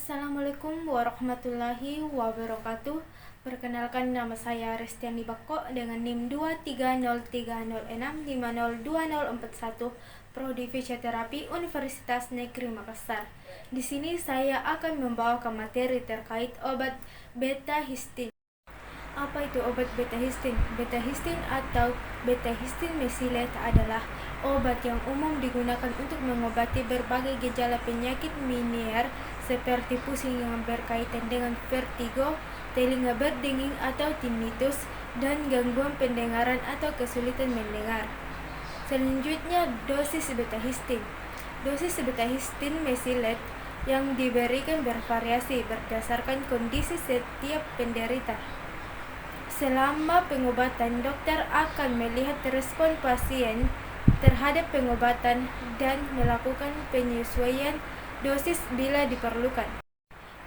Assalamualaikum warahmatullahi wabarakatuh. Perkenalkan, nama saya Restiani Bakko dengan NIM 2303065020041, Prodi Fisioterapi Universitas Negeri Makassar. Di sini saya akan membawakan materi terkait obat beta-histin. Apa itu obat beta-histin? Beta-histin atau beta-histin mesylate adalah obat yang umum digunakan untuk mengobati berbagai gejala penyakit minier seperti pusing yang berkaitan dengan vertigo, telinga berdenging atau tinnitus, dan gangguan pendengaran atau kesulitan mendengar. Selanjutnya, dosis beta-histin. Dosis beta-histin mesylate yang diberikan bervariasi berdasarkan kondisi setiap penderita. Selama pengobatan, dokter akan melihat respon pasien terhadap pengobatan dan melakukan penyesuaian dosis bila diperlukan.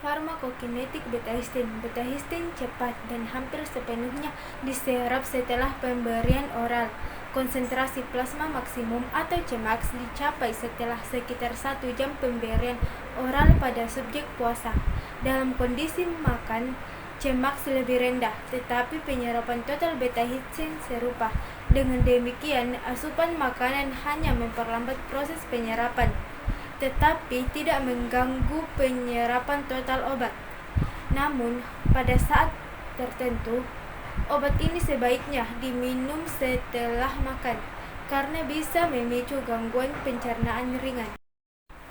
Farmakokinetik beta-histin. Beta-histin cepat dan hampir sepenuhnya diserap setelah pemberian oral. Konsentrasi plasma maksimum atau Cmax dicapai setelah sekitar 1 jam pemberian oral pada subjek puasa. Dalam kondisi makan, Cmax lebih rendah, tetapi penyerapan total beta-histin serupa. Dengan demikian, asupan makanan hanya memperlambat proses penyerapan, tetapi tidak mengganggu penyerapan total obat. Namun, pada saat tertentu, obat ini sebaiknya diminum setelah makan, karena bisa memicu gangguan pencernaan ringan.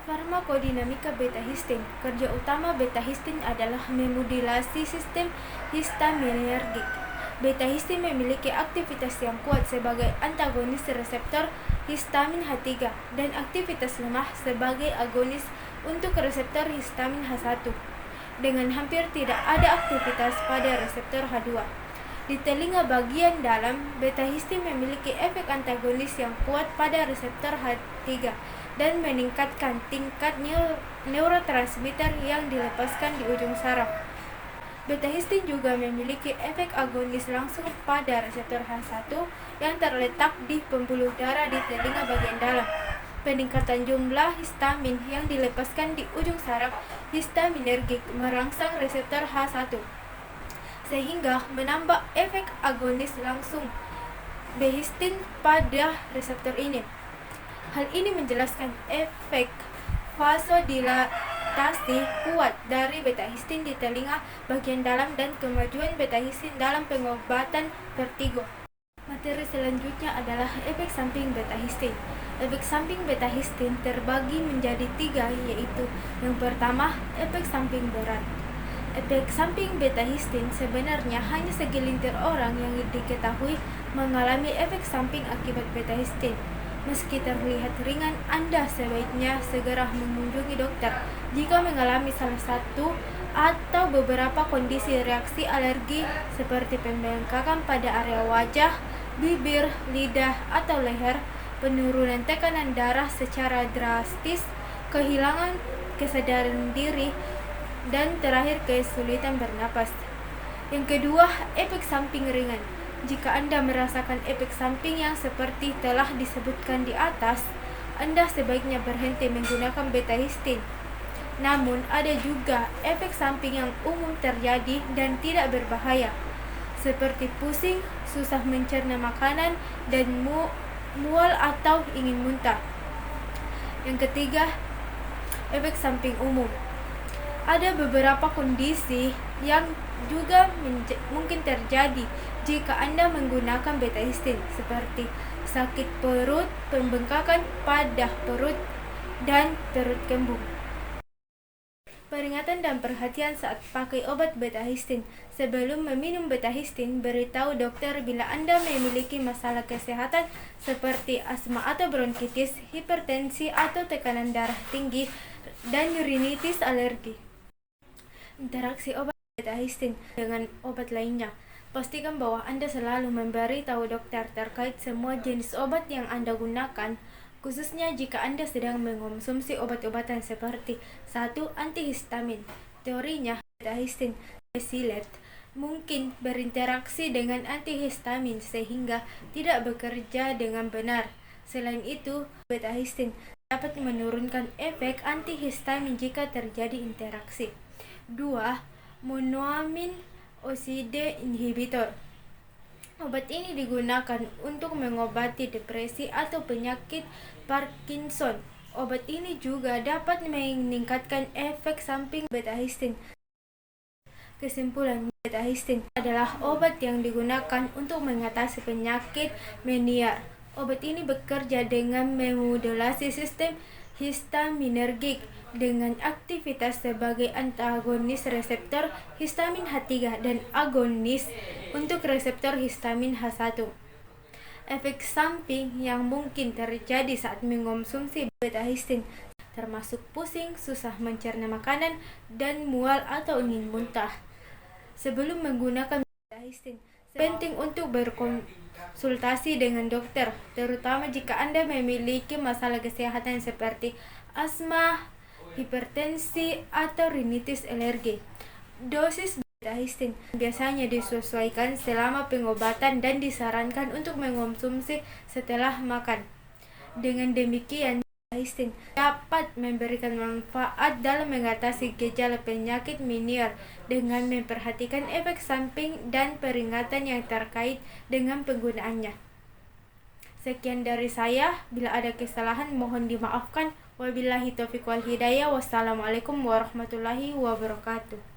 Farmakodinamika beta-histin. Kerja utama beta-histin adalah memodulasi sistem histaminergik. Beta-histin memiliki aktivitas yang kuat sebagai antagonis reseptor histamin H3 dan aktivitas lemah sebagai agonis untuk reseptor histamin H1, dengan hampir tidak ada aktivitas pada reseptor H2. Di telinga bagian dalam, beta-histin memiliki efek antagonis yang kuat pada reseptor H3 dan meningkatkan tingkat neurotransmitter yang dilepaskan di ujung saraf. Beta-histin juga memiliki efek agonis langsung pada reseptor H1 yang terletak di pembuluh darah di telinga bagian dalam. Peningkatan jumlah histamin yang dilepaskan di ujung saraf histaminergik merangsang reseptor H1, sehingga menambah efek agonis langsung beta-histin pada reseptor ini. Hal ini menjelaskan efek vasodilatasi kuat dari beta-histin di telinga bagian dalam dan kemajuan beta-histin dalam pengobatan vertigo. Materi selanjutnya adalah efek samping beta-histin. Efek samping beta-histin terbagi menjadi 3, yaitu yang pertama, efek samping berat. Efek samping beta-histin sebenarnya hanya segelintir orang yang diketahui mengalami efek samping akibat beta-histin. Meski terlihat ringan, Anda sebaiknya segera mengunjungi dokter jika mengalami salah satu atau beberapa kondisi reaksi alergi seperti pembengkakan pada area wajah, bibir, lidah, atau leher, penurunan tekanan darah secara drastis, kehilangan kesadaran diri, dan terakhir kesulitan bernapas. Yang kedua, efek samping ringan. Jika Anda merasakan efek samping yang seperti telah disebutkan di atas, Anda sebaiknya berhenti menggunakan beta-histin. Namun, ada juga efek samping yang umum terjadi dan tidak berbahaya, seperti pusing, susah mencerna makanan, dan mual atau ingin muntah. Yang ketiga, efek samping umum. Ada beberapa kondisi yang juga mungkin terjadi jika Anda menggunakan beta-histin, seperti sakit perut, pembengkakan pada perut, dan perut kembung. Peringatan dan perhatian saat pakai obat beta-histin. Sebelum meminum beta-histin, beritahu dokter bila Anda memiliki masalah kesehatan seperti asma atau bronkitis, hipertensi atau tekanan darah tinggi, dan rinitis alergi. Interaksi obat beta-histin dengan obat lainnya. Pastikan bahwa Anda selalu memberitahu dokter terkait semua jenis obat yang Anda gunakan, khususnya jika Anda sedang mengonsumsi obat-obatan seperti 1. Antihistamin. Teorinya, beta-histin mesylate mungkin berinteraksi dengan antihistamin sehingga tidak bekerja dengan benar. Selain itu, beta-histin dapat menurunkan efek antihistamin jika terjadi interaksi. 2. Monoamin oxidase inhibitor. Obat ini digunakan untuk mengobati depresi atau penyakit Parkinson. Obat ini juga dapat meningkatkan efek samping beta-histin. Kesimpulan, beta-histin adalah obat yang digunakan untuk mengatasi penyakit mania. Obat ini bekerja dengan memodulasi sistem histaminergik dengan aktivitas sebagai antagonis reseptor histamin H3 dan agonis untuk reseptor histamin H1. Efek samping yang mungkin terjadi saat mengonsumsi beta-histin termasuk pusing, susah mencerna makanan, dan mual atau ingin muntah. Sebelum menggunakan beta-histin, penting untuk berkonsultasi dengan dokter, terutama jika Anda memiliki masalah kesehatan seperti asma, hipertensi, atau rinitis alergi. Dosis beta-histin biasanya disesuaikan selama pengobatan dan disarankan untuk mengonsumsi setelah makan. Dengan demikian, beta-histin dapat memberikan manfaat dalam mengatasi gejala penyakit menial dengan memperhatikan efek samping dan peringatan yang terkait dengan penggunaannya. Sekian dari saya. Bila ada kesalahan mohon dimaafkan. Wabillahi taufiq wal hidayah. Wassalamualaikum warahmatullahi wabarakatuh.